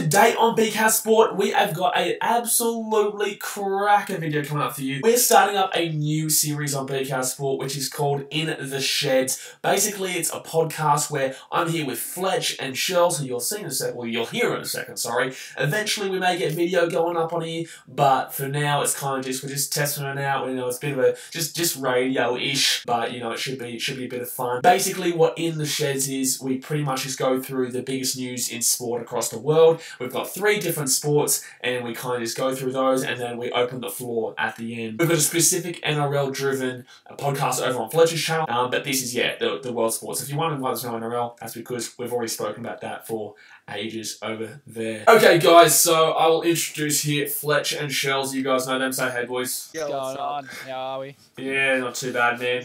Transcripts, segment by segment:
today on BCAS Sport, we have got an absolutely cracker video coming up for you. We're starting up a new series on BCAS Sport, which is called In the Sheds. Basically, it's a podcast where I'm here with Fletch and Shells, who you'll see in a second, well, you'll hear in a second, sorry. Eventually, we may get video going up on here, but for now, it's kind of just, we're just testing it out. You know, it's a bit of a, just radio-ish, but, you know, it should be a bit of fun. Basically, what In the Sheds is, we pretty much just go through the biggest news in sport across the world. We've got 3 different sports, and we kind of just go through those, and then we open the floor at the end. We've got a specific NRL-driven podcast over on Fletcher's channel, but this is, yeah, the world sports. If you're wondering why there's no NRL, that's because we've already spoken about that for ages over there. Okay, guys, so I will introduce here Fletch and Shells. You guys know them. Say hey, boys. What's going on? How are we? Yeah, not too bad, man.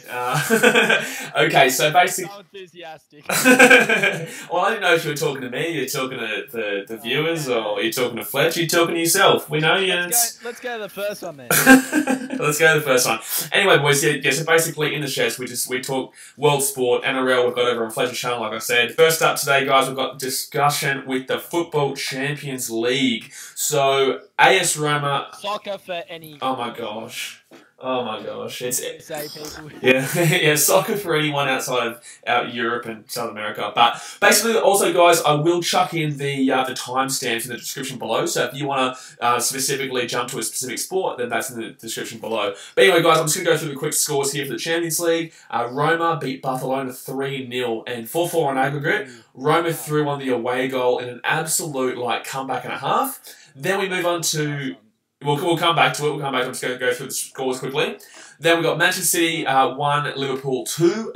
Okay, so basically... So enthusiastic. Well, I didn't know if you were talking to me, you're talking to the viewers, or you're talking to Fletch, you're talking to yourself. We know you. Let's go to the first one, then. Let's go to the first one. Anyway, boys, yeah, so basically in the Sheds, we talk world sport, NRL, we've got over on Fletcher's channel, like I said. First up today, guys, we've got discussion with the Football Champions League. So, AS Roma... Soccer for any... Oh my gosh. Oh my gosh. It's say people. Yeah, yeah, soccer for anyone outside of Europe and South America. But basically, also, guys, I will chuck in the timestamps in the description below. So if you want to specifically jump to a specific sport, then that's in the description below. But anyway, guys, I'm just going to go through the quick scores here for the Champions League. Roma beat Barcelona 3-0 and 4-4 on aggregate. Roma threw on the away goal in an absolute comeback and a half. Then we move on to... We'll come back to it. I'm just going to go through the scores quickly. Then we got Manchester City 1, Liverpool 2.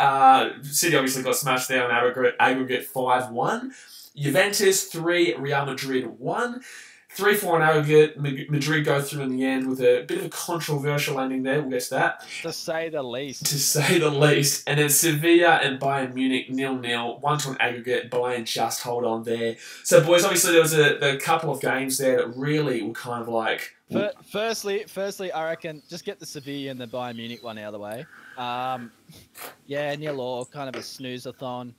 City obviously got smashed there on aggregate 5-1. Juventus 3, Real Madrid 1. 3-4 on aggregate. Madrid go through in the end with a bit of a controversial ending there. We'll get to that. To say the least. To say the least. And then Sevilla and Bayern Munich 0-0. 1-2 on aggregate. Bayern just hold on there. So, boys, obviously there was a couple of games there that really were kind of like... Firstly, I reckon just get the Sevilla and the Bayern Munich one out of the way. Yeah, 0-0, kind of a snooze-a-thon.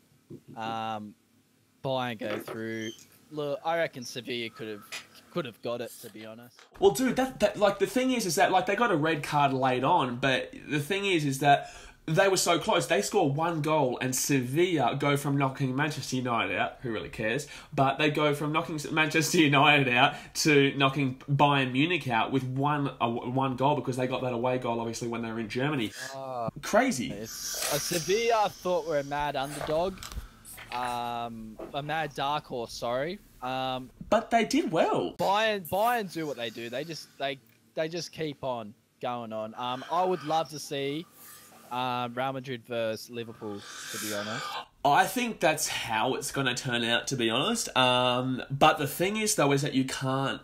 Bayern go through. Look, I reckon Sevilla could have got it, to be honest. Well, dude, that like the thing is that they got a red card late on, but the thing is that they were so close. They score 1 goal, and Sevilla go from knocking Manchester United out. Who really cares? But they go from knocking Manchester United out to knocking Bayern Munich out with one goal because they got that away goal, obviously, when they were in Germany. Crazy. Sevilla thought were a mad underdog. A mad dark horse, sorry. But they did well. Bayern do what they do. They just keep on going on. I would love to see Real Madrid versus Liverpool, to be honest. I think that's how it's going to turn out, to be honest. But the thing is, though, is that you can't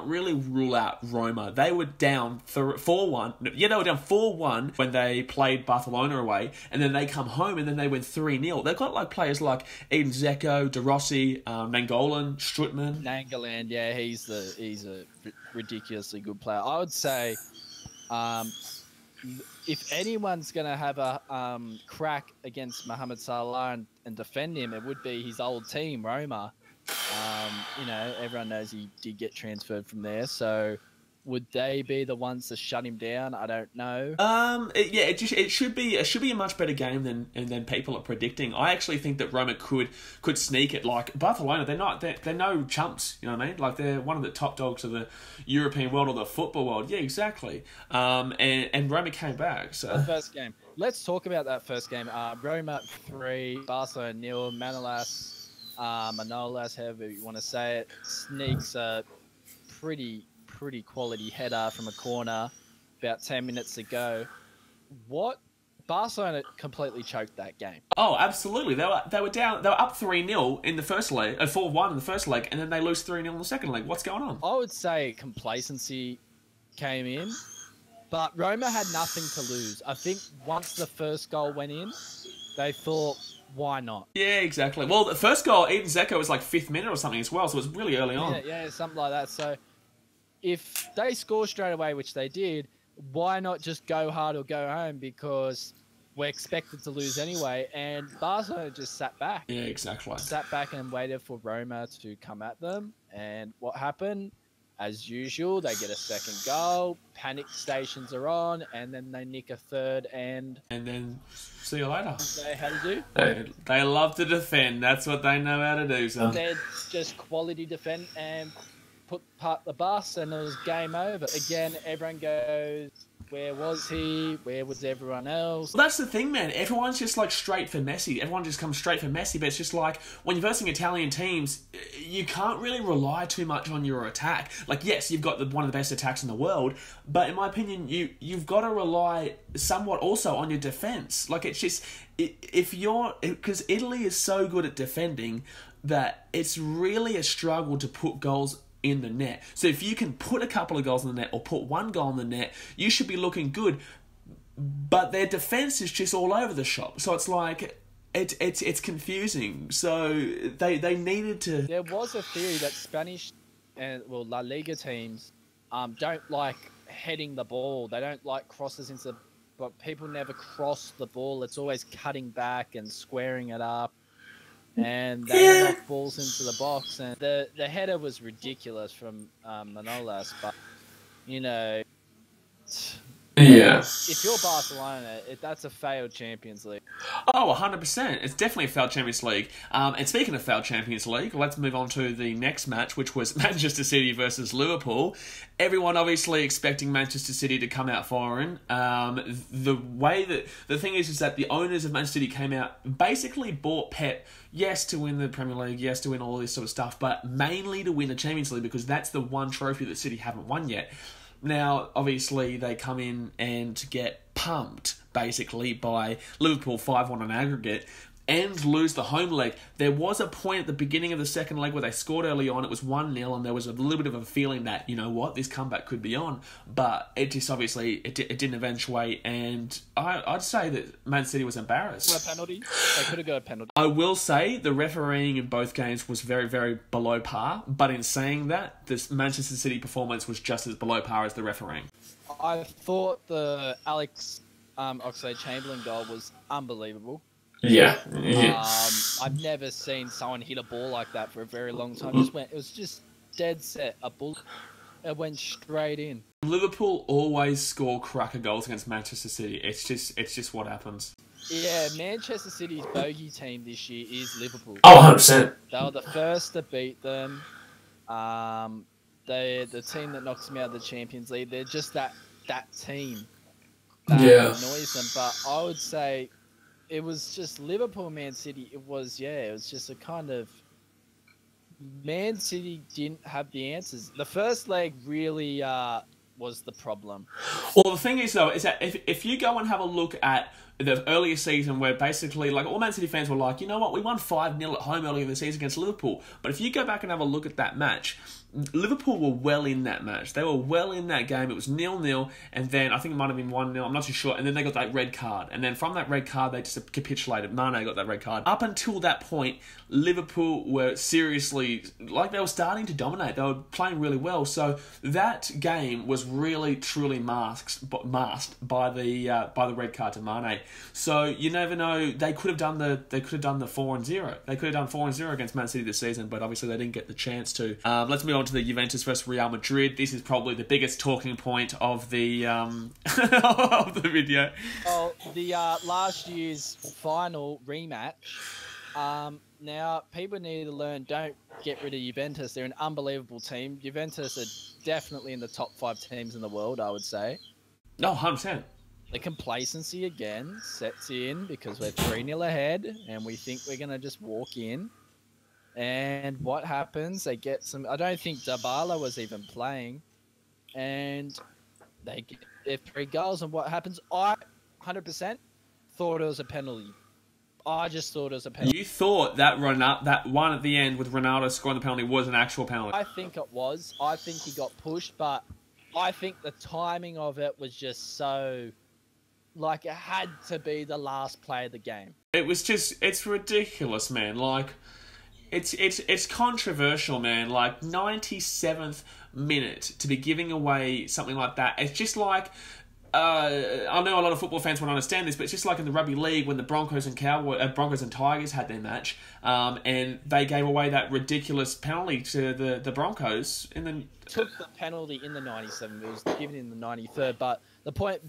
really rule out Roma. They were down 4-1. Yeah, they were down 4-1 when they played Barcelona away, and then they come home and then they win 3-0. They've got players like Edin Dzeko, De Rossi, Nangolan, Strootman. Nangolan, yeah, he's a ridiculously good player. I would say, if anyone's going to have a crack against Mohamed Salah and defend him, it would be his old team, Roma. You know, everyone knows he did get transferred from there, so would they be the ones to shut him down? I don't know. It should be a much better game than people are predicting. I actually think that Roma could sneak it. Like Barcelona, they're no chumps. You know what I mean? Like they're one of the top dogs of the European world or the football world. Yeah, exactly. And Roma came back. So the first game. Let's talk about that first game. Roma 3, Barcelona 0. Manolas, however you want to say it, sneaks a pretty quality header from a corner about 10 minutes ago. Barcelona completely choked that game. Oh, absolutely. They were up 3-0 in the first leg, 4-1 in the first leg, and then they lose 3-0 in the second leg. What's going on? I would say complacency came in, but Roma had nothing to lose. I think once the first goal went in, they thought, why not? Yeah, exactly. Well, the first goal, Edin Dzeko was 5th minute or something as well, so it was really early on. Yeah, something like that. So if they score straight away, which they did, why not just go hard or go home? Because were expected to lose anyway, and Barcelona just sat back. Yeah, exactly. Sat back and waited for Roma to come at them. And what happened? As usual, they get a second goal, panic stations are on, and then they nick a third, and then see you later. They how to do? They love to defend. That's what they know how to do. So they're just quality defend and put part the bus, and it was game over. Again, everyone goes, where was he? Where was everyone else? Well, that's the thing, man. Everyone's just like straight for Messi. Everyone just comes straight for Messi. But it's just like when you're versing Italian teams, you can't really rely too much on your attack. Like, yes, you've got one of the best attacks in the world, but in my opinion, you've got to rely somewhat also on your defense. Like, it's just because Italy is so good at defending that it's really a struggle to put goals in the net. So if you can put a couple of goals in the net or put one goal in the net, you should be looking good. But their defense is just all over the shop. So it's like it's confusing. So they needed to. There was a theory that Spanish and La Liga teams don't like heading the ball. They don't like crosses into, but people never cross the ball. It's always cutting back and squaring it up. And they knock balls into the box, and the header was ridiculous from Manolas, but if you're Barcelona, that's a failed Champions League. Oh, 100%. It's definitely a failed Champions League. And speaking of failed Champions League, let's move on to the next match, which was Manchester City versus Liverpool. Everyone obviously expecting Manchester City to come out foreign. The thing is that the owners of Manchester City came out, basically bought Pep, yes, to win the Premier League, yes, to win all this sort of stuff, but mainly to win the Champions League, because that's the one trophy that City haven't won yet. Now, obviously, they come in and get pumped, basically, by Liverpool 5-1 on aggregate, and lose the home leg. There was a point at the beginning of the second leg where they scored early on. It was 1-0, and there was a little bit of a feeling that, you know what, this comeback could be on. But it just obviously, it didn't eventuate, and I'd say that Man City was embarrassed. A penalty? They could have got a penalty. I will say the refereeing in both games was very, very below par, but in saying that, this Manchester City performance was just as below par as the refereeing. I thought the Alex Oxlade-Chamberlain goal was unbelievable. Yeah. I've never seen someone hit a ball like that for a very long time. It was just dead set. A bullet. It went straight in. Liverpool always score cracker goals against Manchester City. It's just what happens. Yeah, Manchester City's bogey team this year is Liverpool. Oh, 100%. They were the first to beat them. They're the team that knocks them out of the Champions League. They're just that team that annoys them. But I would say it was just Liverpool, Man City. It was just a kind of Man City didn't have the answers. The first leg really was the problem. Well, the thing is, though, is that if you go and have a look at the earlier season where basically, like, all Man City fans were like, you know what, we won 5-0 at home earlier in the season against Liverpool. But if you go back and have a look at that match, Liverpool were well in that match. They were well in that game. It was 0-0, and then I think it might have been 1-0. I'm not too sure. And then they got that red card. And then from that red card, they just capitulated. Mane got that red card. Up until that point, Liverpool were seriously, like, they were starting to dominate. They were playing really well. So that game was really, truly masked by the red card to Mane. So you never know. They could have done the 4-0. They could have done 4-0 against Man City this season, but obviously they didn't get the chance to. Let's move on to the Juventus versus Real Madrid. This is probably the biggest talking point of the of the video. Well, the last year's final rematch. Now, people need to learn, don't get rid of Juventus. They're an unbelievable team. Juventus are definitely in the top 5 teams in the world, I would say. No, 100%. The complacency again sets in because we're 3-0 ahead and we think we're going to just walk in. And what happens? They get some... I don't think Dybala was even playing. And they get their 3 goals. And what happens? I 100% thought it was a penalty. I just thought it was a penalty. You thought that one at the end with Ronaldo scoring the penalty was an actual penalty? I think it was. I think he got pushed, but I think the timing of it was just so... Like, it had to be the last play of the game. It was just... It's ridiculous, man. Like... It's controversial, man. Like, 97th minute to be giving away something like that. It's just like... I know a lot of football fans won't understand this, but it's just like in the rugby league when the Broncos and Tigers had their match, and they gave away that ridiculous penalty to the Broncos in the... Took the penalty in the 97th. It was given in the 93rd. But the point,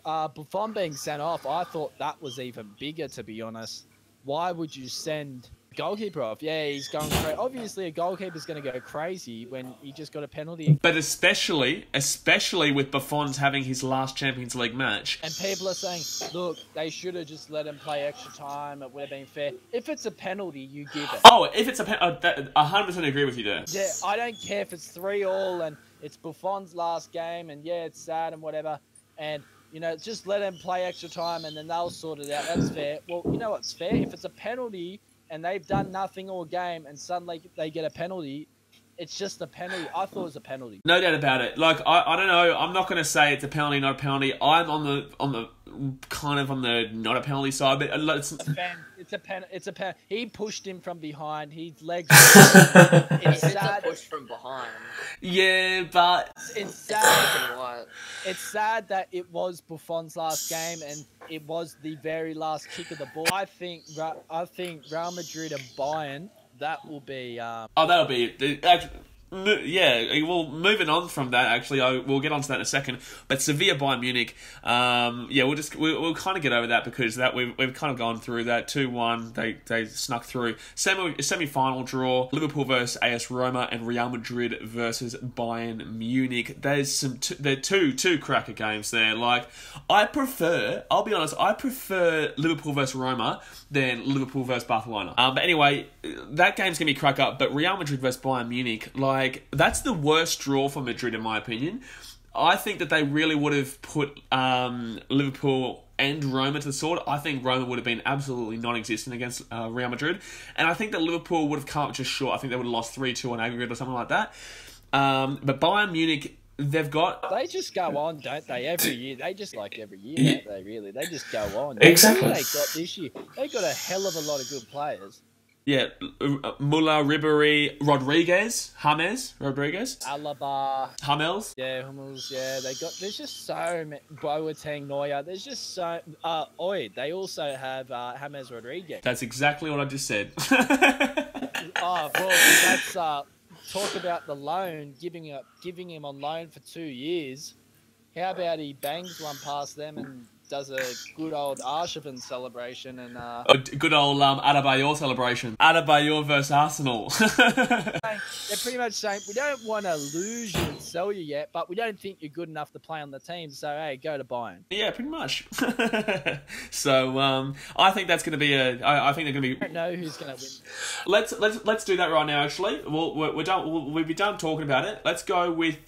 Buffon being sent off, I thought that was even bigger, to be honest. Why would you send goalkeeper off? Yeah, he's going crazy. Obviously, a goalkeeper's going to go crazy when he just got a penalty. But especially with Buffon's having his last Champions League match. And people are saying, look, they should have just let him play extra time. It would have been fair. If it's a penalty, you give it. Oh, if it's a penalty, I 100% agree with you there. Yeah, I don't care if it's 3-3 and it's Buffon's last game and yeah, it's sad and whatever. And, you know, just let him play extra time and then they'll sort it out. That's fair. Well, you know what's fair? If it's a penalty and they've done nothing all game and suddenly they get a penalty, it's just a penalty. I thought it was a penalty. No doubt about it. Like, I don't know. I'm not going to say it's a penalty, not a penalty. I'm on the kind of on the not a penalty side, but it's a pen. He pushed him from behind. His legs. It's sad. Push from behind. Yeah, but it's sad. It's sad that it was Buffon's last game and it was the very last kick of the ball. I think Real Madrid and Bayern. That will be... that'll be... Yeah, well, moving on from that, actually, we'll get onto that in a second. But Sevilla Bayern Munich, we'll kind of get over that because that we've kind of gone through that 2-1. They snuck through semi-final draw. Liverpool versus AS Roma and Real Madrid versus Bayern Munich. There's there two cracker games there. Like, I'll be honest, I prefer Liverpool versus Roma than Liverpool versus Barcelona. But anyway, that game's gonna be crack up. But Real Madrid versus Bayern Munich, like, that's the worst draw for Madrid in my opinion. I think that they really would have put Liverpool and Roma to the sword. I think Roma would have been absolutely non-existent against Real Madrid, and I think that Liverpool would have come up just short. I think they would have lost 3-2 on aggregate or something like that. But Bayern Munich, they just go on, don't they? Every year. They just every year, don't they, really? They just go on. Exactly. They got this year. They got a hell of a lot of good players. Yeah, Muller, Ribéry, James Rodriguez. Alaba. Hummels. Yeah, Hummels, yeah. There's just so many. Boateng, Neuer. There's just so... they also have James Rodriguez. That's exactly what I just said. Well, that's... talk about the loan, giving him on loan for 2 years. How about he bangs one past them and does a good old Arshavin celebration and a good old Adebayor celebration. Adebayor versus Arsenal. They're pretty much saying we don't want to lose you and sell you yet, but we don't think you're good enough to play on the team. So hey, go to Bayern. Yeah, pretty much. So I think that's going to be I think they're going to be. I don't know who's going to win. Let's do that right now. Actually, we're done. We'll be done talking about it. Let's go with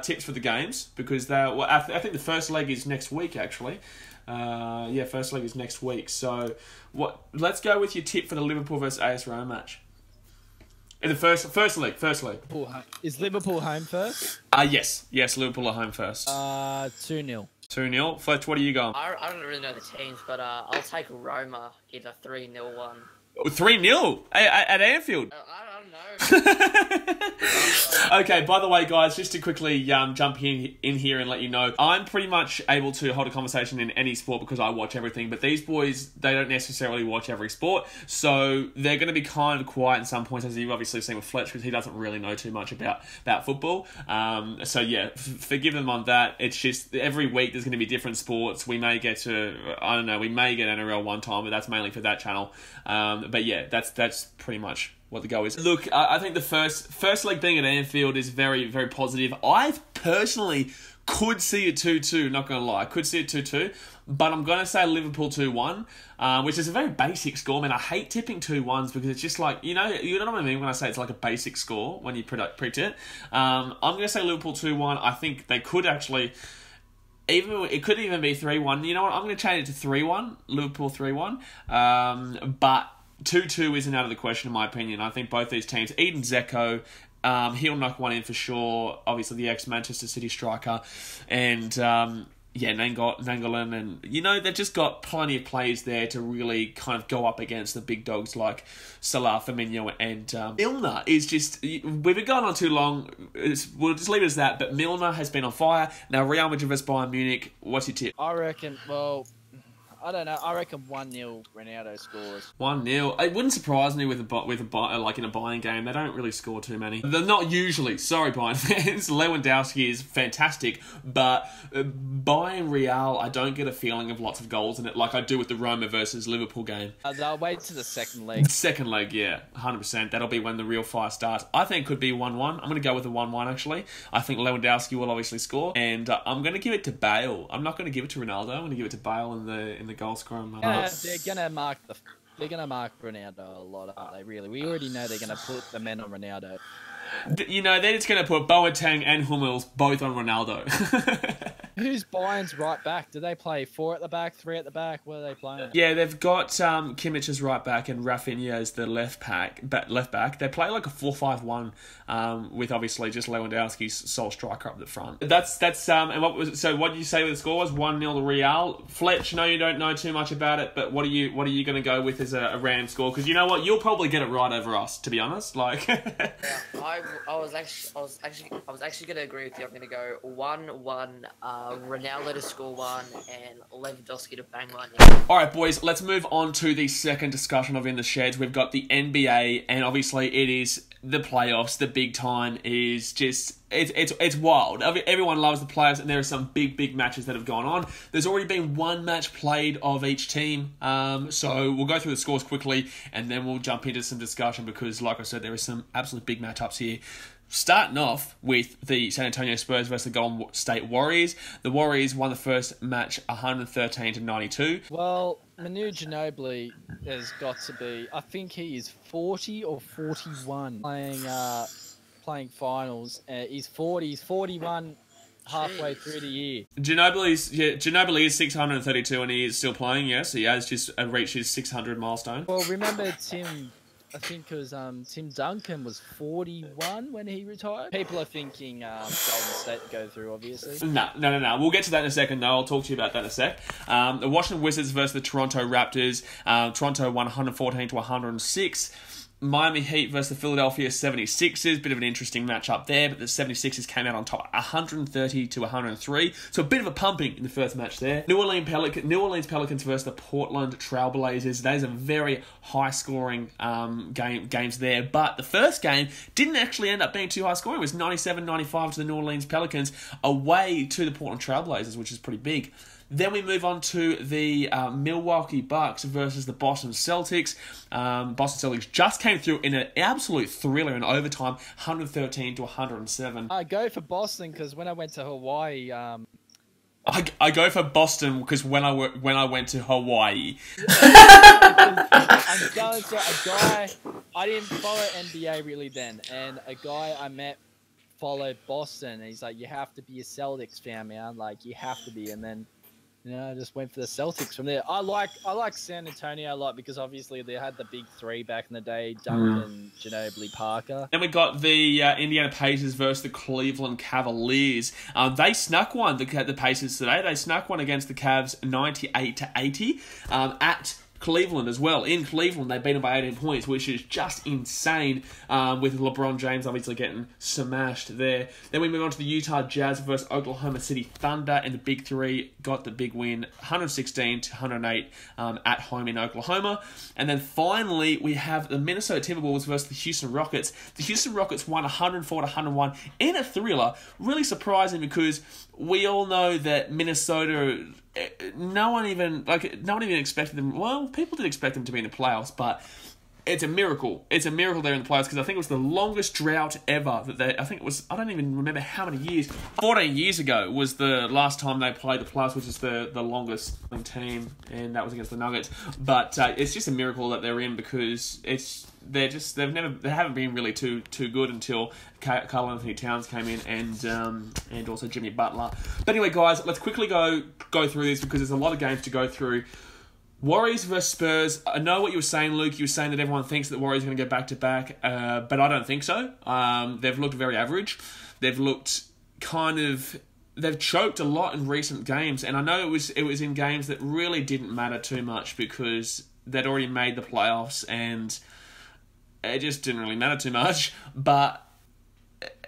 tips for the games because I think the first leg is next week actually. First leg is next week. So let's go with your tip for the Liverpool versus AS Roma match. In the first leg. Is Liverpool home first? Yes, Liverpool are home first. 2-0. 2-0. Fletch, what are you going? I don't really know the teams, but I'll take Roma in a 3-0 one. 3-0 at Anfield. I don't know. Okay, by the way, guys, just to quickly jump in here and let you know, I'm pretty much able to hold a conversation in any sport because I watch everything, but these boys, they don't necessarily watch every sport, so they're going to be kind of quiet in some points, as you've obviously seen with Fletch, because he doesn't really know too much about football. So yeah, forgive them on that. It's just every week there's going to be different sports. We may get we may get NRL one time, but that's mainly for that channel. But yeah, that's pretty much what the go is. Look, I think the first leg being at Anfield is very, very positive. I personally could see a 2-2, not going to lie. I could see a 2-2, but I'm going to say Liverpool 2-1, which is a very basic score. Man, I hate tipping 2-1s because it's just like, you know what I mean when I say it's like a basic score when you predict it. I'm going to say Liverpool 2-1. I think they could actually... it could even be 3-1. You know what? I'm going to change it to 3-1. Liverpool 3-1. But 2-2 isn't out of the question, in my opinion. I think both these teams, Eden Dzeko, he'll knock one in for sure. Obviously, the ex-Manchester City striker. And Yeah, Nangolan, and they've just got plenty of players there to really kind of go up against the big dogs like Salah, Firmino, and Milner is just. We've been going on too long. We'll just leave it as that. But Milner has been on fire. Now Real Madrid vs Bayern Munich. What's your tip? I reckon. Well, I don't know. I reckon 1-0 Ronaldo scores. 1-0. It wouldn't surprise me with like in a Bayern game. They don't really score too many. They're not usually. Sorry, Bayern fans. Lewandowski is fantastic, but Bayern Real, I don't get a feeling of lots of goals in it like I do with the Roma versus Liverpool game. They'll wait to the second leg. Second leg, yeah, 100%. That'll be when the real fire starts. I think it could be 1-1. I'm going to go with a 1-1 actually. I think Lewandowski will obviously score, and I'm going to give it to Bale. I'm not going to give it to Ronaldo. I'm going to give it to Bale in the goal scorer. They're gonna mark Ronaldo a lot, aren't they? Really, we already know they're gonna put the men on Ronaldo. They're just gonna put Boateng and Hummels both on Ronaldo. Who's Bayern's right back? Do they play 4 at the back, 3 at the back? What are they playing? Yeah, they've got Kimmich as right back and Rafinha as the left back. They play like a 4-5-1 with obviously just Lewandowski's sole striker up the front. That's and what did you say the score was? 1-0 to Real. Fletch, no, you don't know too much about it, but what are you going to go with as a Ram score? Because you know what, you'll probably get it right over us, to be honest. Like, yeah, I was actually going to agree with you. I'm going to go 1-1. Ronaldo to score 1 and Lewandowski to bang 1. Yeah. All right, boys, let's move on to the second discussion of In the Sheds. We've got the NBA, and obviously it is the playoffs. The big time is just it's wild. Everyone loves the playoffs, and there are some big matches that have gone on. There's already been one match played of each team, so we'll go through the scores quickly, and then we'll jump into some discussion because, like I said, there are some absolute big matchups here. Starting off with the San Antonio Spurs versus the Golden State Warriors. The Warriors won the first match 113-92. Well, Manu Ginobili has got to be, I think he is 40 or 41 playing finals. He's 40, he's 41 halfway through the year. Ginobili is 632 and he is still playing, yes. He has just reached his 600 milestone. Well, remember I think it was Tim Duncan was 41 when he retired. People are thinking Golden State to go through, obviously. No. We'll get to that in a second, though. I'll talk to you about that in a sec. The Washington Wizards versus the Toronto Raptors. Toronto won 114-106. Miami Heat versus the Philadelphia 76ers. Bit of an interesting matchup there, but the 76ers came out on top 130-103. So a bit of a pumping in the first match there. New Orleans Pelicans versus the Portland Trailblazers. Those are very high-scoring games there, but the first game didn't actually end up being too high-scoring. It was 97-95 to the New Orleans Pelicans away to the Portland Trailblazers, which is pretty big. Then we move on to the Milwaukee Bucks versus the Boston Celtics. Boston Celtics just came through in an absolute thriller in overtime, 113-107. I go for Boston because when I went to Hawaii... I go for Boston because when I went to Hawaii... I'm going to a guy... I didn't follow NBA really then, and a guy I met followed Boston, and he's like, you have to be a Celtics fan, man. Like, you have to be, and then... I just went for the Celtics from there. I like San Antonio a lot because obviously they had the big three back in the day, Duncan, Ginobili, Parker. Then we got the Indiana Pacers versus the Cleveland Cavaliers. They snuck one, the Pacers today. They snuck one against the Cavs 98-80 at Cleveland as well. In Cleveland, they beat them by 18 points, which is just insane, with LeBron James obviously getting smashed there. Then we move on to the Utah Jazz versus Oklahoma City Thunder, and the Big Three got the big win, 116-108 at home in Oklahoma. And then finally, we have the Minnesota Timberwolves versus the Houston Rockets. The Houston Rockets won 104-101 in a thriller. Really surprising because we all know that Minnesota... No one even expected them. Well, people did expect them to be in the playoffs, but it's a miracle. It's a miracle they're in the playoffs because I think it was the longest drought ever. I don't even remember how many years. 14 years ago was the last time they played the playoffs, which is the longest team, and that was against the Nuggets. But it's just a miracle that they're in because they haven't been really too good until Karl Anthony Towns came in and also Jimmy Butler. But anyway, guys, let's quickly go through this because there's a lot of games to go through. Warriors versus Spurs. I know what you were saying, Luke. You were saying that everyone thinks that the Warriors are going to go back-to-back, but I don't think so. They've looked very average. They've looked kind of they've choked a lot in recent games, and I know it was in games that really didn't matter too much because they'd already made the playoffs and it just didn't really matter too much, but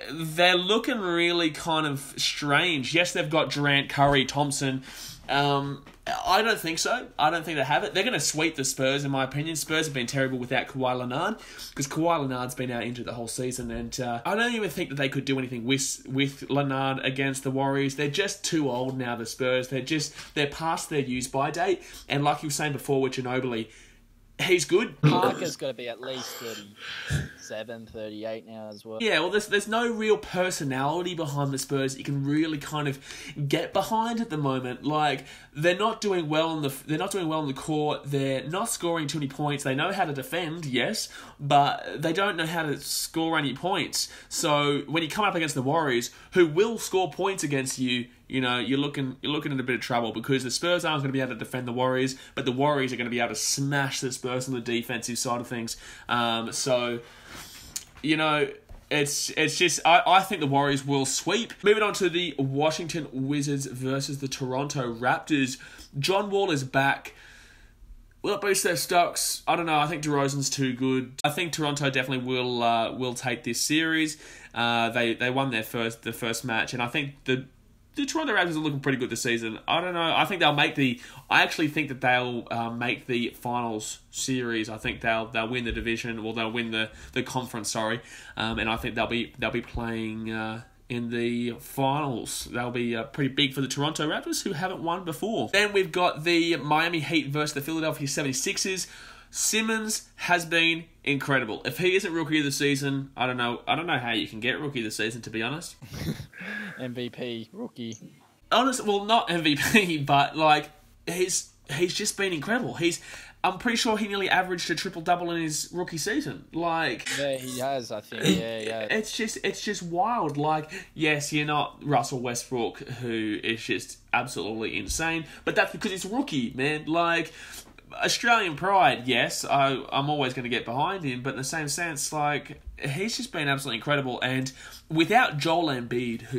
they're looking really kind of strange. Yes, they've got Durant, Curry, Thompson. I don't think so. I don't think they have it. They're going to sweep the Spurs, in my opinion. Spurs have been terrible without Kawhi Leonard because Kawhi Leonard's been out injured the whole season, and I don't even think that they could do anything with Leonard against the Warriors. They're just too old now, the Spurs. They're past their use-by date, and like you were saying before with Ginobili, he's good. Parker's got to be at least 37, 38 now as well. Yeah, well, there's no real personality behind the Spurs you can really kind of get behind at the moment. Like, they're not doing well on the court. They're not scoring too many points. They know how to defend, yes, but they don't know how to score any points. So when you come up against the Warriors, who will score points against you, you're looking at a bit of trouble because the Spurs aren't going to be able to defend the Warriors, but the Warriors are going to be able to smash the Spurs on the defensive side of things. It's just I think the Warriors will sweep. Moving on to the Washington Wizards versus the Toronto Raptors. John Wall is back. Will it boost their stocks? I don't know. I think DeRozan's too good. I think Toronto definitely will take this series. They won the first match, and I think the Toronto Raptors are looking pretty good this season. I don't know. I think they'll make I actually think that they'll make the finals series. I think they'll win the division. Well, they'll win the conference. Sorry, and I think they'll be playing in the finals. They'll be pretty big for the Toronto Raptors, who haven't won before. Then we've got the Miami Heat versus the Philadelphia 76ers. Simmons has been incredible. If he isn't Rookie of the Season, I don't know how you can get Rookie of the Season, to be honest. MVP, Rookie. Honestly, well, not MVP, but like he's just been incredible. I'm pretty sure he nearly averaged a triple-double in his rookie season. Like, yeah, he has, I think. Yeah. It's just wild. Like, yes, you're not Russell Westbrook, who is just absolutely insane, but that's because it's rookie, man. Like, Australian pride, yes, I'm always going to get behind him, but in the same sense, like, he's just been absolutely incredible. And without Joel Embiid, who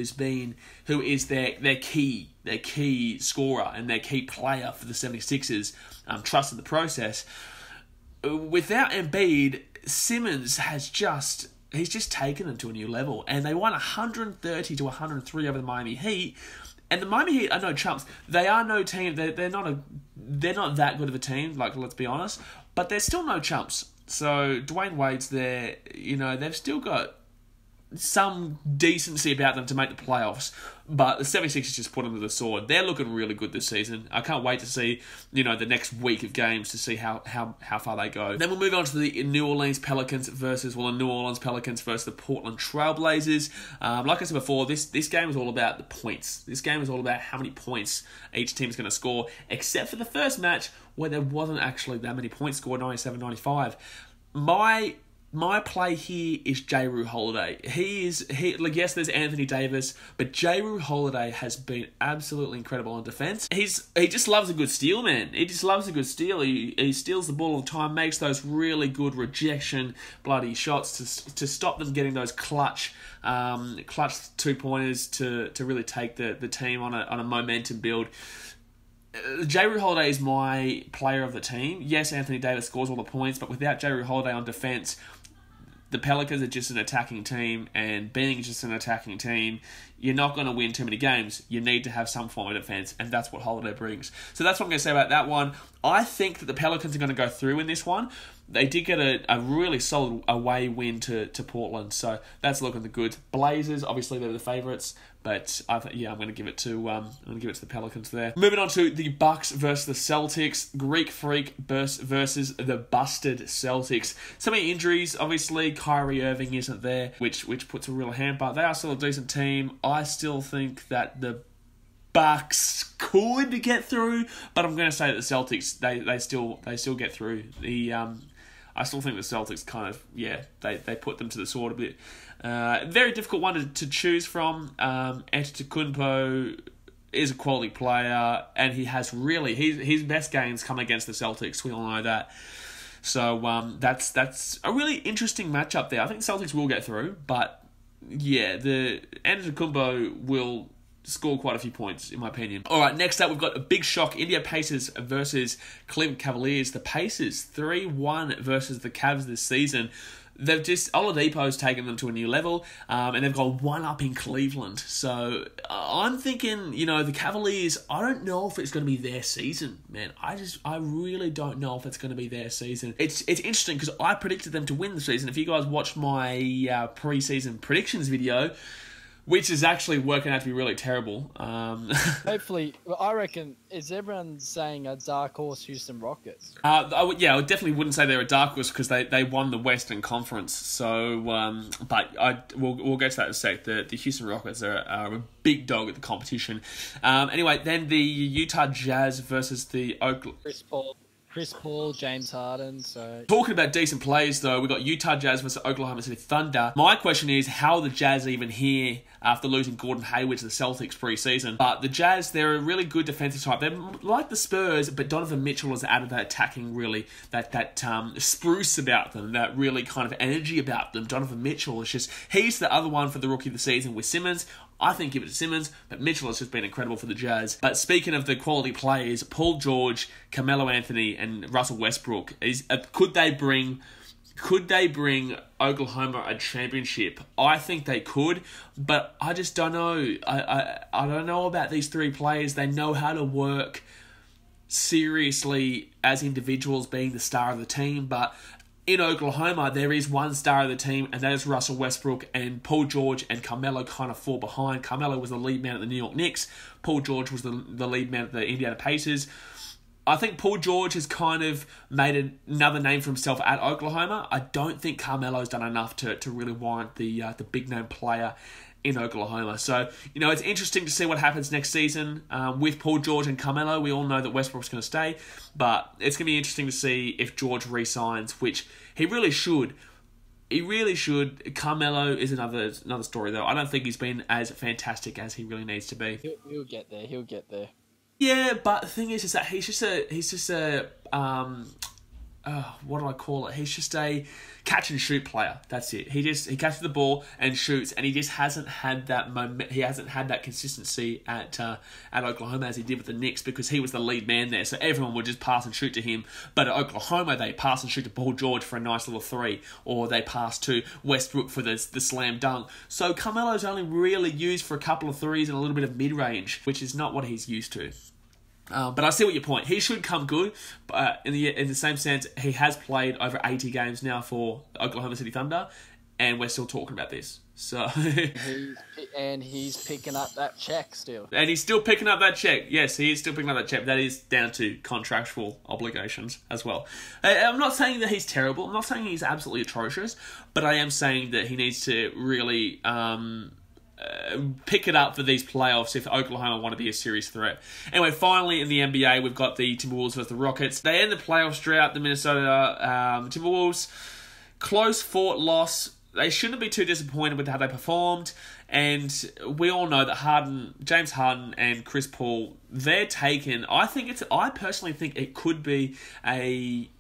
is their key scorer and their key player for the 76ers, trusted the process. Without Embiid, Simmons he's just taken them to a new level, and they won 130 to 103 over the Miami Heat. And the Miami Heat are no chumps. They are no team. They're not that good of a team. Like, let's be honest. But they're still no chumps. So Dwayne Wade's there. They've still got some decency about them to make the playoffs. But the 76ers just put them to the sword. They're looking really good this season. I can't wait to see, the next week of games to see how far they go. Then we'll move on to the New Orleans Pelicans versus the Portland Trailblazers. Like I said before, this game is all about the points. This game is all about how many points each team is going to score, except for the first match where there wasn't actually that many points scored, 97-95. My play here is Jrue Holiday. Yes, there's Anthony Davis, but Jrue Holiday has been absolutely incredible on defense. He just loves a good steal, man. He just loves a good steal. He steals the ball all the time, makes those really good rejection bloody shots to stop them getting those clutch 2-pointers to really take the team on a momentum build. Jrue Holiday is my player of the team. Yes, Anthony Davis scores all the points, but without Jrue Holiday on defense, the Pelicans are just an attacking team, and being just an attacking team, you're not going to win too many games. You need to have some form of defense, and that's what Holiday brings. So that's what I'm going to say about that one. I think that the Pelicans are going to go through in this one. They did get a really solid away win to Portland, so that's looking good. Blazers, obviously they're the favourites, but I'm going to give it to the Pelicans there. Moving on to the Bucks versus the Celtics. Greek Freak versus the busted Celtics. So many injuries, obviously. Kyrie Irving isn't there, which puts a real hamper. They are still a decent team. I still think that the Bucks could get through, but I'm going to say that the Celtics they still get through. I still think the Celtics kind of they put them to the sword a bit. Very difficult one to choose from. Antetokounmpo is a quality player, and he has really his best games come against the Celtics. We all know that. So that's a really interesting matchup there. I think the Celtics will get through, but yeah, the Antetokounmpo will score quite a few points, in my opinion. All right, next up, we've got a big shock. India Pacers versus Cleveland Cavaliers. The Pacers 3-1 versus the Cavs this season. They've just, Oladipo's taken them to a new level, and they've got one up in Cleveland. So I'm thinking, the Cavaliers, I don't know if it's going to be their season, man. I really don't know if it's going to be their season. It's interesting because I predicted them to win the season. If you guys watched my pre-season predictions video, which is actually working out to be really terrible. Hopefully, I reckon, is everyone saying a dark horse Houston Rockets? I definitely wouldn't say they're a dark horse because they won the Western Conference. So, but we'll get to that in a sec. The Houston Rockets are a big dog at the competition. Anyway, then the Utah Jazz versus the Oakland... Chris Paul, James Harden, so... Talking about decent players, though, we've got Utah Jazz versus Oklahoma City Thunder. My question is, how are the Jazz even here after losing Gordon Hayward to the Celtics pre-season? But the Jazz, they're a really good defensive type. They're like the Spurs, but Donovan Mitchell has added that attacking, really, that spruce about them, that really kind of energy about them. Donovan Mitchell is just... He's the other one for the rookie of the season with Simmons. I think give it to Simmons, but Mitchell has just been incredible for the Jazz. But speaking of the quality players, Paul George, Carmelo Anthony, and Russell Westbrook, could they bring Oklahoma a championship? I think they could, but I just don't know. I don't know about these three players. They know how to work seriously as individuals, being the star of the team, but in Oklahoma, there is one star of the team, and that is Russell Westbrook, and Paul George and Carmelo kind of fall behind. Carmelo was the lead man at the New York Knicks. Paul George was the lead man at the Indiana Pacers. I think Paul George has kind of made another name for himself at Oklahoma. I don't think Carmelo's done enough to really warrant the big-name player in Oklahoma. So, it's interesting to see what happens next season with Paul George and Carmelo. We all know that Westbrook's going to stay, but it's going to be interesting to see if George re-signs, which he really should. He really should. Carmelo is another story, though. I don't think he's been as fantastic as he really needs to be. He'll get there. He'll get there. Yeah, but the thing is that he's just a what do I call it? He's just a catch and shoot player. That's it. He catches the ball and shoots, and he just hasn't had that He hasn't had that consistency at Oklahoma as he did with the Knicks, because he was the lead man there. So everyone would just pass and shoot to him. But at Oklahoma, they pass and shoot to Paul George for a nice little three, or they pass to Westbrook for the slam dunk. So Carmelo's only really used for a couple of threes and a little bit of mid range, which is not what he's used to. But I see what your point. He should come good, but in the same sense, he has played over 80 games now for Oklahoma City Thunder, and we're still talking about this. So he's picking up that check still. And he's still picking up that check. Yes, he is still picking up that check. That is down to contractual obligations as well. I'm not saying that he's terrible. I'm not saying he's absolutely atrocious, but I am saying that he needs to really... pick it up for these playoffs if Oklahoma want to be a serious threat. Anyway, finally in the NBA, we've got the Timberwolves versus the Rockets. They end the playoffs drought. The Minnesota Timberwolves, close-fought loss. They shouldn't be too disappointed with how they performed. And we all know that James Harden and Chris Paul, they're taken. I personally think it could be a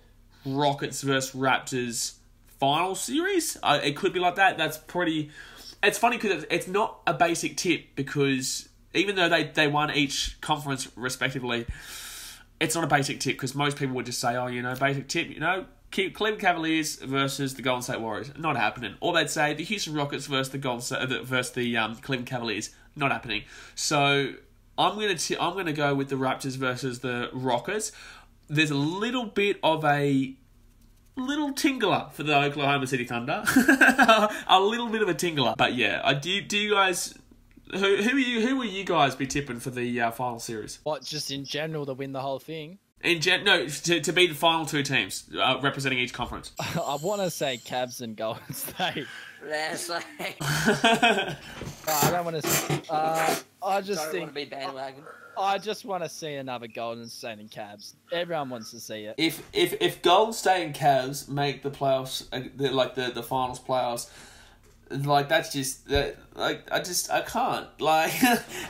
Rockets versus Raptors final series. It could be like that. That's pretty... It's funny because it's not a basic tip, because even though they won each conference respectively, it's not a basic tip, because most people would just say, basic tip, Cleveland Cavaliers versus the Golden State Warriors. Not happening. Or they'd say the Houston Rockets versus the Cleveland Cavaliers. Not happening. So I'm gonna go with the Raptors versus the Rockets. There's a little bit of a little tingler for the Oklahoma City Thunder. A little bit of a tingler. But yeah, do you guys... Who will you guys be tipping for the final series? What, just in general to win the whole thing? No, to be the final two teams representing each conference. I want to say Cavs and Golden State. That's like... I don't want to... I just don't think... want to be bandwagon. I just want to see another Golden State and Cavs. Everyone wants to see it. If Golden State and Cavs make the playoffs, the finals playoffs, Like, that's just, I can't. Like,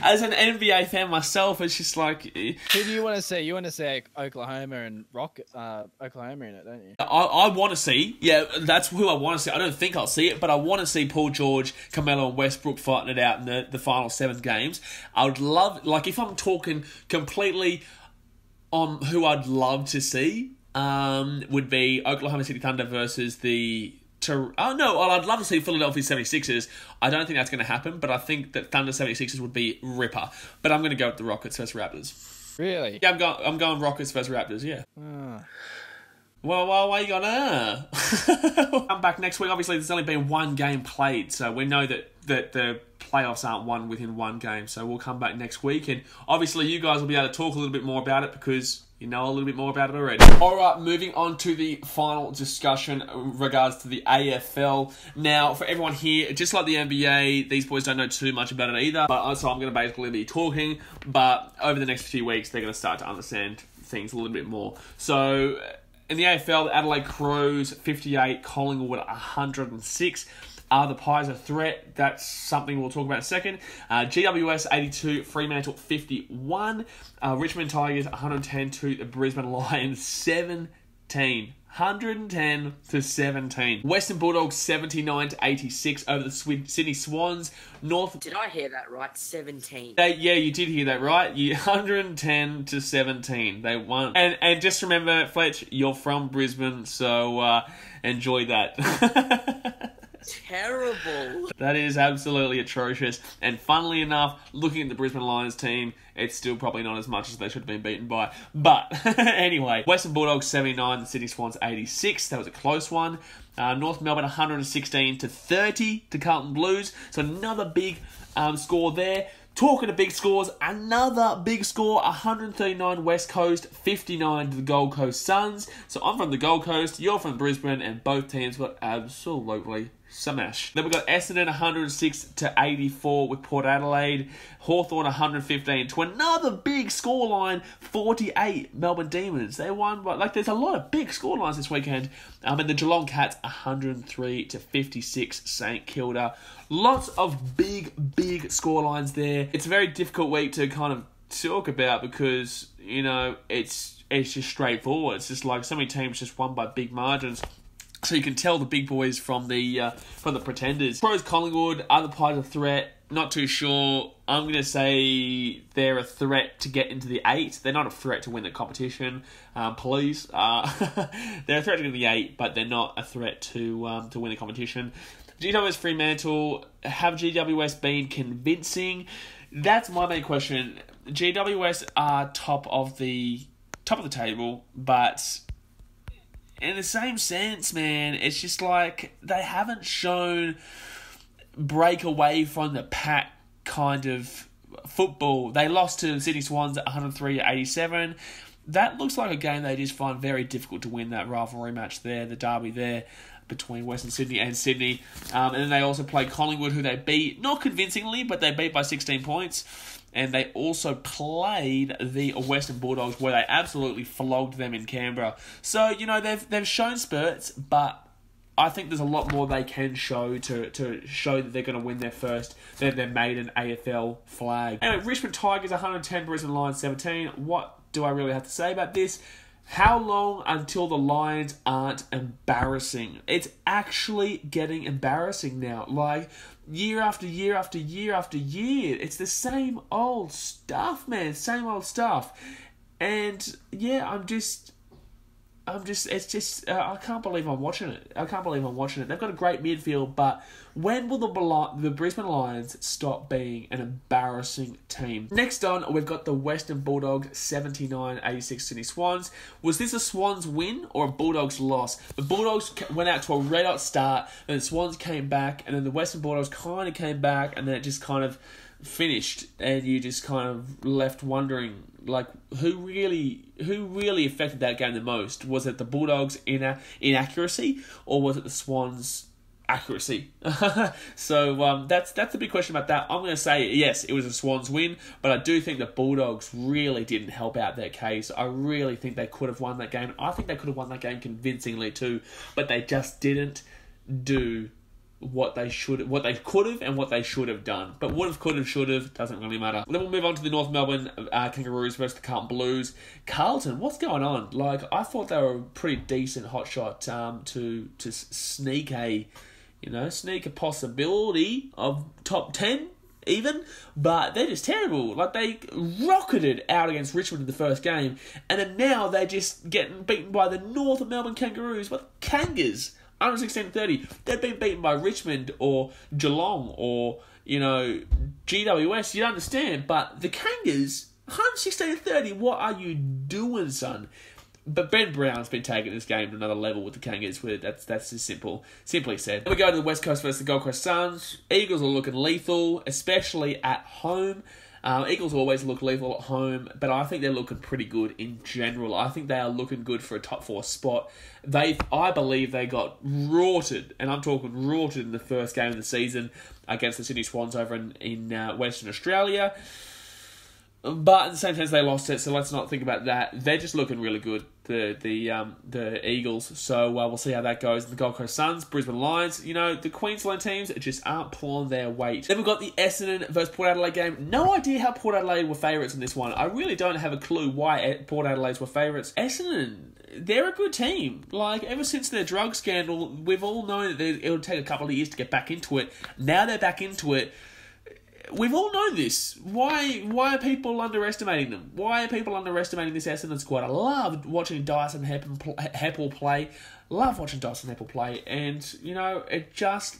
as an NBA fan myself, it's just like... Who do you want to see? You want to see Oklahoma and Oklahoma in it, don't you? I want to see, that's who I want to see. I don't think I'll see it, but I want to see Paul George, Carmelo, and Westbrook fighting it out in the final 7 games. I would love, like, if I'm talking completely on who I'd love to see, would be Oklahoma City Thunder versus the... I'd love to see Philadelphia 76ers. I don't think that's going to happen, but I think that Thunder 76ers would be ripper. But I'm going to go with the Rockets versus Raptors. Really? Yeah, I'm going Rockets versus Raptors, yeah. Well, why are you going, I'm back next week. Obviously, there's only been 1 game played, so we know that the playoffs aren't won within 1 game. So we'll come back next week, and obviously you guys will be able to talk a little bit more about it because... you know a little bit more about it already. Alright, moving on to the final discussion in regards to the AFL. Now, for everyone here, just like the NBA, these boys don't know too much about it either, so I'm going to basically be talking, but over the next few weeks, they're going to start to understand things a little bit more. So, in the AFL, the Adelaide Crows, 58, Collingwood, 106. The Pies a threat. That's something we'll talk about in a second. GWS 82, Fremantle 51. Richmond Tigers 110 to the Brisbane Lions 17. 110 to 17. Western Bulldogs 79 to 86 over the Sydney Swans. North. Did I hear that right? 17. Yeah, you did hear that right. 110 to 17. They won. And just remember, Fletch, you're from Brisbane, so enjoy that. Terrible. That is absolutely atrocious. And funnily enough, looking at the Brisbane Lions team, it's still probably not as much as they should have been beaten by. But anyway, Western Bulldogs 79, the Sydney Swans 86. That was a close one. North Melbourne 116 to 30 to Carlton Blues. So another big score there. Talking of big scores, another big score, 139 West Coast, 59 to the Gold Coast Suns. So I'm from the Gold Coast, you're from Brisbane, and both teams were absolutely smashed. Then we've got Essendon 106 to 84 with Port Adelaide. Hawthorn 115 to another big scoreline, 48 Melbourne Demons. They won, but there's a lot of big scorelines this weekend. And the Geelong Cats 103 to 56 St Kilda. Lots of big scorelines there. It's a very difficult week to kind of talk about because, it's just straightforward. It's just like so many teams just won by big margins. So you can tell the big boys from the pretenders. Pros Collingwood, are the Pies a threat? Not too sure. I'm going to say they're a threat to get into the 8. They're not a threat to win the competition. Please. They're a threat to win the 8, but they're not a threat to win the competition. GWS Fremantle, have GWS been convincing? That's my main question. GWS are top of the table, but in the same sense, man, it's just like they haven't shown break away from the pack kind of football. They lost to the Sydney Swans at 103 to 87. That looks like a game they just find very difficult to win, that rivalry match there, the derby there between Western Sydney and Sydney. And then they also played Collingwood, who they beat, not convincingly, but they beat by 16 points. And they also played the Western Bulldogs, where they absolutely flogged them in Canberra. So, they've shown spurts, but I think there's a lot more they can show to show that they're going to win their maiden AFL flag. Anyway, Richmond Tigers 110, Brisbane Lions 17. What do I really have to say about this? How long until the Lions aren't embarrassing? It's actually getting embarrassing now. Like, year after year after year after year. It's the same old stuff, man. Same old stuff. And, yeah, I can't believe I'm watching it. They've got a great midfield, but when will the Brisbane Lions stop being an embarrassing team? Next on, we've got the Western Bulldogs 79-86 Sydney Swans. Was this a Swans win or a Bulldogs loss? The Bulldogs went out to a red-hot start, and the Swans came back, and then the Western Bulldogs kind of came back, and then it just kind of finished, and you just kind of left wondering, like, who really affected that game the most? Was it the Bulldogs' inaccuracy, or was it the Swans' accuracy? So that's the big question about that. I'm going to say yes, it was a Swans win, but I do think the Bulldogs really didn't help out their case. I really think they could have won that game. I think they could have won that game convincingly too, but they just didn't do what they could have, and what they should have done. But would have, could have, should have doesn't really matter. Then we'll move on to the North Melbourne Kangaroos versus the Carlton Blues. Carlton, what's going on? Like, I thought they were a pretty decent hotshot to sneak a possibility of top 10 even, but they're just terrible. Like, they rocketed out against Richmond in the first game, and then now they're just getting beaten by the North Melbourne Kangaroos. What Kangas? 116-30. They've been beaten by Richmond or Geelong or, GWS. You'd understand, but the Kangas, 116-30. What are you doing, son? But Ben Brown's been taking this game to another level with the Kangas. That's just simply said. Then we go to the West Coast versus the Gold Coast Suns. Eagles are looking lethal, especially at home. Eagles always look lethal at home, but I think they're looking pretty good in general. I think they are looking good for a top 4 spot. I believe they got rorted, and I'm talking rorted in the first game of the season against the Sydney Swans over in Western Australia. But in the same sense, they lost it, so let's not think about that. They're just looking really good, the Eagles. So we'll see how that goes. The Gold Coast Suns, Brisbane Lions, the Queensland teams just aren't pulling their weight. Then we've got the Essendon versus Port Adelaide game. No idea how Port Adelaide were favourites in this one. I really don't have a clue why Port Adelaide were favourites. Essendon, they're a good team. Like, ever since their drug scandal, we've all known that it would take a couple of years to get back into it. Now they're back into it. We've all known this. Why are people underestimating them? Why are people underestimating this Essendon squad? I love watching Dyson Heppel play. Love watching Dyson Heppel play. And,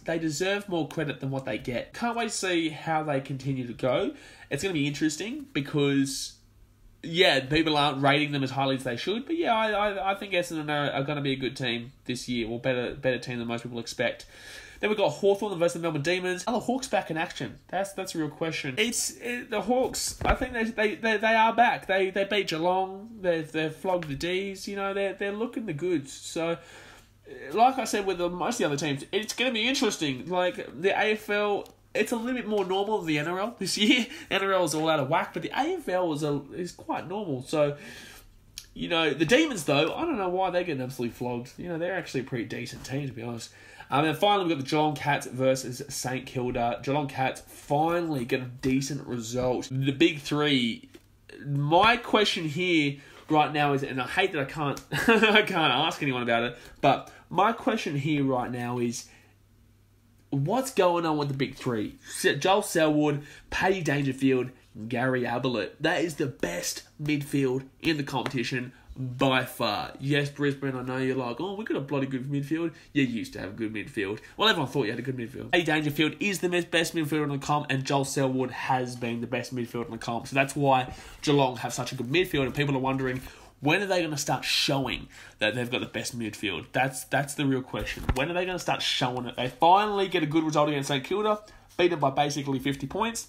they deserve more credit than what they get. Can't wait to see how they continue to go. It's going to be interesting because, people aren't rating them as highly as they should. But, I think Essendon are going to be a good team this year. Or better team than most people expect. Then we've got Hawthorn versus the Melbourne Demons. Are the Hawks back in action? That's a real question. The Hawks, I think they are back. They beat Geelong. They've flogged the D's. They're looking the goods. So, like I said with most of the other teams, it's going to be interesting. Like, the AFL, it's a little bit more normal than the NRL this year. NRL is all out of whack, but the AFL is quite normal. So, the Demons, though, I don't know why they're getting absolutely flogged. They're actually a pretty decent team, to be honest. And then finally, we've got the Geelong Cats versus St Kilda. Geelong Cats finally get a decent result. The big three. My question here right now is, and I hate that I can't ask anyone about it, but my question here right now is, what's going on with the big three? Joel Selwood, Paddy Dangerfield, Gary Ablett. That is the best midfield in the competition by far. Yes, Brisbane, I know you're like, we got a bloody good midfield. You used to have a good midfield. Well, everyone thought you had a good midfield. Paddy Dangerfield is the best midfielder in the comp, and Joel Selwood has been the best midfielder in the comp. So that's why Geelong have such a good midfield, and people are wondering, when are they going to start showing that they've got the best midfield? That's the real question. When are they going to start showing it? They finally get a good result against St Kilda, beat them by basically 50 points.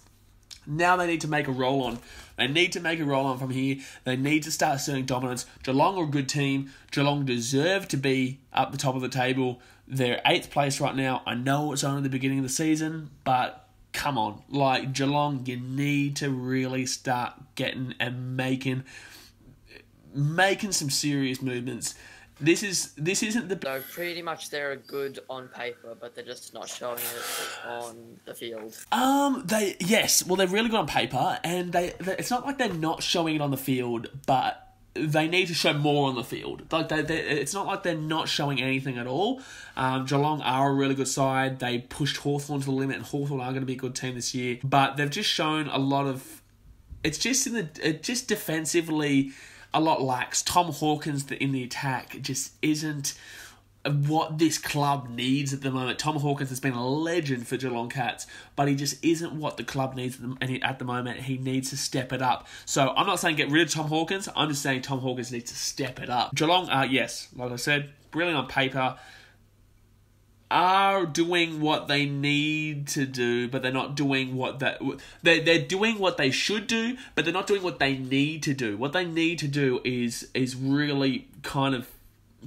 Now they need to make a roll on. They need to make a roll on from here. They need to start asserting dominance. Geelong are a good team. Geelong deserve to be up the top of the table. They're 8th place right now. I know it's only the beginning of the season, but come on. Like, Geelong, you need to really start getting and making some serious movements. This isn't the... No, pretty much they're good on paper, but they're just not showing it on the field. They're really good on paper, and it's not like they're not showing it on the field, but they need to show more on the field. Like it's not like they're not showing anything at all. Geelong are a really good side. They pushed Hawthorn to the limit, and Hawthorn are going to be a good team this year. But they've just shown a lot of... It's just defensively a lot lax. Tom Hawkins in the attack just isn't what this club needs at the moment. Tom Hawkins has been a legend for Geelong Cats, but he just isn't what the club needs at the moment. He needs to step it up. So I'm not saying get rid of Tom Hawkins. I'm just saying Tom Hawkins needs to step it up. Geelong, yes, like I said, brilliant on paper, are doing what they need to do, but they're not doing they're doing what they should do, but they're not doing what they need to do. What they need to do is really kind of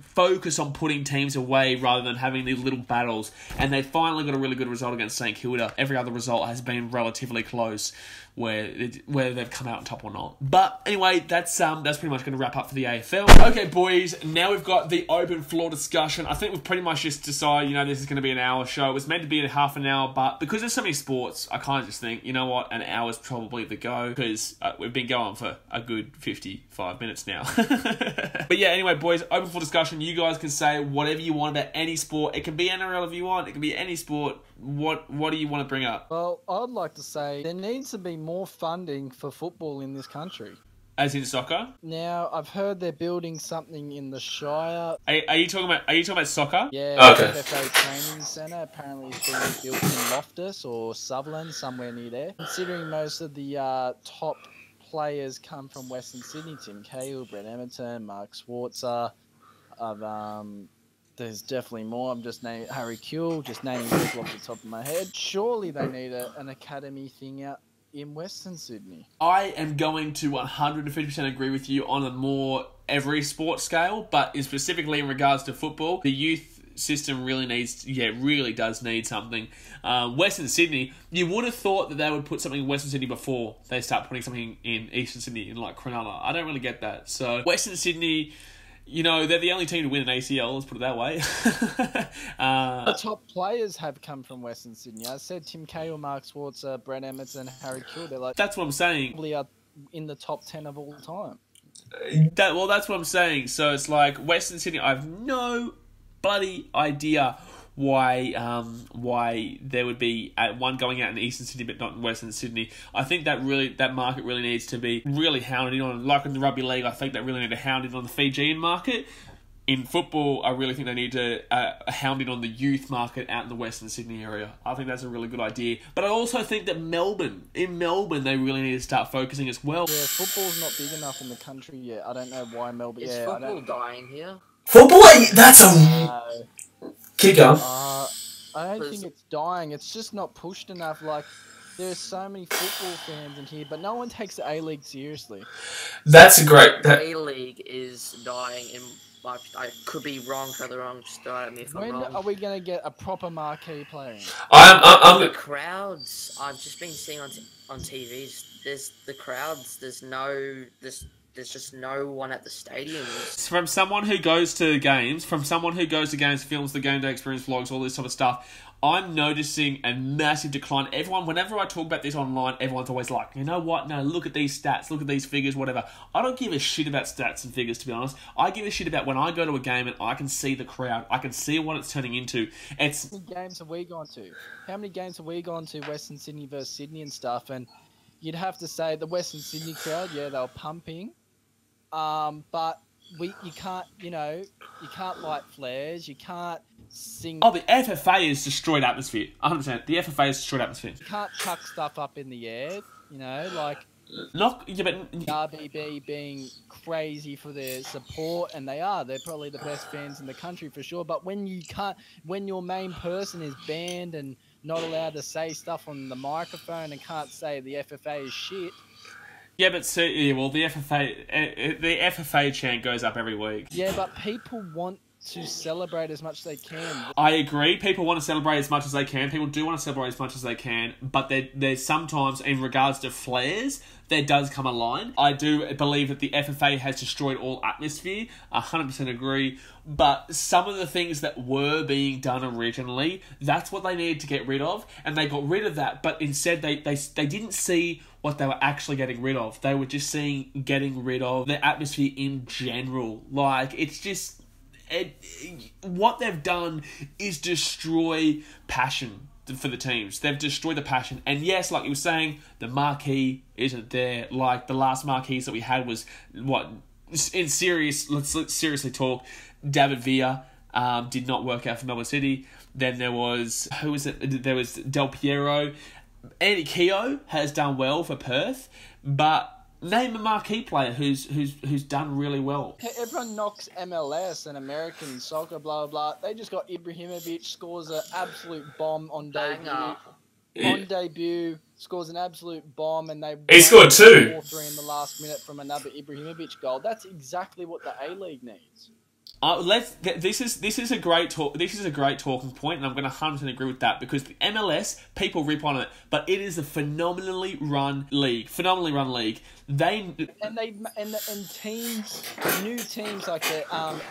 focus on putting teams away rather than having these little battles. And they finally got a really good result against St Kilda. Every other result has been relatively close, whether they've come out on top or not. But anyway, that's pretty much going to wrap up for the AFL. Okay, boys, now we've got the open floor discussion. I think we've pretty much just decided, this is going to be an hour show. It was meant to be a half an hour, but because there's so many sports, I kind of just think, you know what, an hour's probably the go, because we've been going for a good 55 minutes now. But yeah, anyway, boys, open floor discussion. You guys can say whatever you want about any sport. It can be NRL if you want. It can be any sport. What do you want to bring up? Well, I'd like to say there needs to be more funding for football in this country. As in soccer? Now, I've heard they're building something in the Shire. Are you talking about soccer? Yeah, okay. FFA Training Centre apparently is being built in Loftus or Sutherland, somewhere near there. Considering most of the top players come from Western Sydney, Tim Cahill, Brett Emerton, Mark Schwarzer, there's definitely more. I'm just naming Harry Kuehl, just naming people off the top of my head. Surely they need an academy thing out in Western Sydney. I am going to 150% agree with you on a more every sport scale, but specifically in regards to football, the youth system really does need something. Western Sydney, you would have thought that they would put something in Western Sydney before they start putting something in Eastern Sydney, in like Cronulla. I don't really get that. So Western Sydney, they're the only team to win an ACL, let's put it that way. The top players have come from Western Sydney. I said Tim Cahill, Mark Schwarzer, Brett Emerton, Harry Kuehl. They're that's what I'm saying. Probably are in the top 10 of all time. That's what I'm saying. So it's like Western Sydney, I have no bloody idea why there would be one going out in Eastern Sydney but not in Western Sydney. I think that market really needs to be really hounded on. Like in the rugby league, I think they really need to hound it on the Fijian market. In football, I really think they need to hound it on the youth market out in the Western Sydney area. I think that's a really good idea. But I also think that in Melbourne, they really need to start focusing as well. Yeah, football's not big enough in the country yet. I don't know why Melbourne... Is football dying here? Football? That's a... Keep going. I don't think it's dying. It's just not pushed enough. Like, there's so many football fans in here, but no one takes the A-League seriously. That's a great... A-League is dying in... I could be wrong, further wrong. Just at me if I'm wrong. When are we going to get a proper marquee player in? The crowds I've just been seeing on TV. There's the crowds. There's just no one at the stadiums. From someone who goes to games, films the game day experience vlogs, all this type of stuff, I'm noticing a massive decline. Whenever I talk about this online, everyone's always like, you know what? No, look at these stats, look at these figures, whatever. I don't give a shit about stats and figures, to be honest. I give a shit about when I go to a game and I can see the crowd. I can see what it's turning into. How many games have we gone to? How many games have we gone to Western Sydney versus Sydney and stuff? And you'd have to say the Western Sydney crowd, yeah, they were pumping. But you can't light flares, you can't sing. Oh, the FFA has destroyed atmosphere. 100%. The FFA has destroyed atmosphere. You can't chuck stuff up in the air, like RBB being crazy for their support, and they're probably the best fans in the country for sure. But when your main person is banned and not allowed to say stuff on the microphone and can't say the FFA is shit. Yeah, but the FFA chant goes up every week. Yeah, but people want to celebrate as much as they can. I agree. People want to celebrate as much as they can. People do want to celebrate as much as they can. But there's sometimes, in regards to flares, there does come a line. I do believe that the FFA has destroyed all atmosphere. 100% agree. But some of the things that were being done originally, that's what they needed to get rid of. And they got rid of that. But instead, they didn't see what they were actually getting rid of. They were just getting rid of the atmosphere in general. Like, it's just... what they've done is destroy passion for the teams. They've destroyed the passion. And yes, like you were saying, the marquee isn't there. Like, the last marquees that we had was, let's seriously talk, David Villa did not work out for Melbourne City. Then there was, who was it? There was Del Piero. Andy Keogh has done well for Perth, but name a marquee player who's done really well. Everyone knocks MLS and American soccer, blah, blah, blah. They just got Ibrahimovic, scores an absolute bomb on debut. On debut, scores an absolute bomb, and he scored 2. 4-3 in the last minute from another Ibrahimovic goal. That's exactly what the A-League needs. This is a great talk. This is a great talking point, and I'm going to 100% agree with that, because the MLS, people rip on it, but it is a phenomenally run league. And teams, new teams like the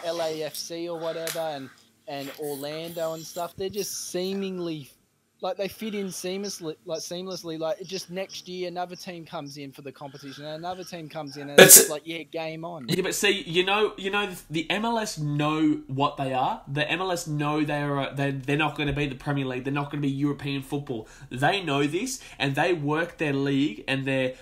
LAFC or whatever, and Orlando and stuff, they're just seemingly like they fit in seamlessly. Like just next year, another team comes in for the competition, and another team comes in, and it's like, yeah, game on. Yeah, but see, you know, the MLS know what they are. The MLS know they're not going to be the Premier League. They're not going to be European football. They know this, and they work their league and their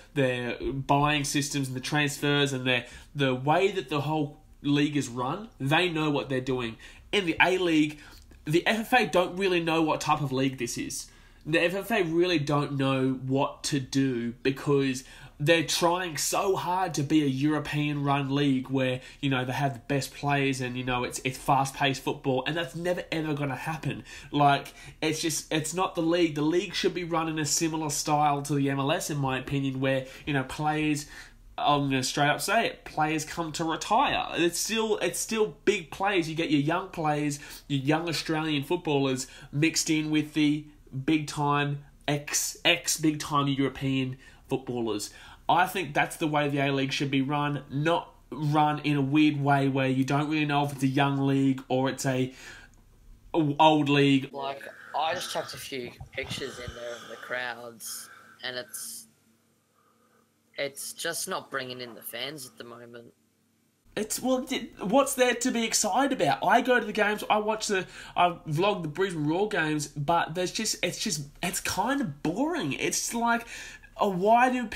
buying systems and the transfers and the way that the whole league is run. They know what they're doing. In the A-League, the FFA don't really know what type of league this is. The FFA really don't know what to do, because they're trying so hard to be a European-run league where, you know, they have the best players and, you know, it's fast-paced football, and that's never, ever going to happen. Like, it's not the league. The league should be run in a similar style to the MLS, in my opinion, where, you know, players... I'm going to straight up say it. Players come to retire. It's still big players. You get your young players, your young Australian footballers mixed in with the big time big time European footballers. I think that's the way the A-League should be run, not run in a weird way where you don't really know if it's a young league or it's a old league. Like, I just chucked a few pictures in there of the crowds, and it's just not bringing in the fans at the moment. What's there to be excited about? I go to the games, I vlog the Brisbane Roar games, but it's kind of boring. It's like, why would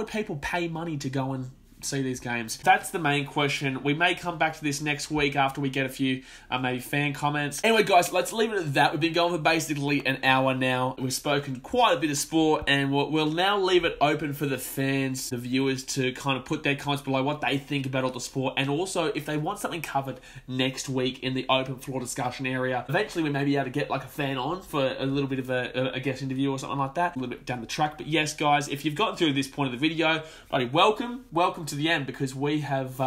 people pay money to go and see these games? That's the main question. We may come back to this next week after we get a few maybe fan comments. Anyway, guys, let's leave it at that. We've been going for basically an hour now. We've spoken quite a bit of sport, and we'll now leave it open for the fans, the viewers, to kind of put their comments below what they think about all the sport, and also if they want something covered next week in the open floor discussion area. Eventually we may be able to get like a fan on for a little bit of a guest interview or something like that, a little bit down the track. But yes, guys, if you've gotten through to this point of the video, buddy, welcome to the end, because we have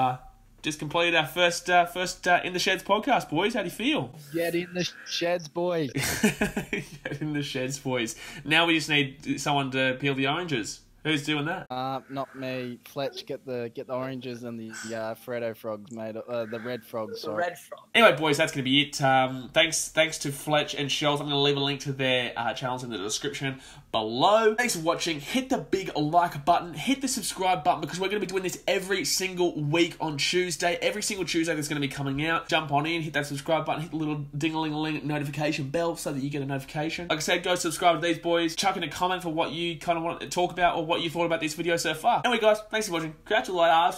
just completed our first In the Sheds podcast, boys. How do you feel? Get in the sheds, boys. Get in the sheds, boys. Now we just need someone to peel the oranges. Who's doing that? Not me. Fletch, get the oranges and the Freddo frogs, mate. The red frogs. Sorry. The red frog. Anyway, boys, that's going to be it. Thanks to Fletch and Shells. I'm going to leave a link to their channels in the description below. Thanks for watching. Hit the big like button. Hit the subscribe button, because we're going to be doing this every single week on Tuesday. Every single Tuesday that's going to be coming out. Jump on in, hit that subscribe button, hit the little ding-a-ling-a-ling notification bell so that you get a notification. Like I said, go subscribe to these boys. Chuck in a comment for what you kind of want to talk about or what you thought about this video so far. Anyway, guys, thanks for watching. Catch you later.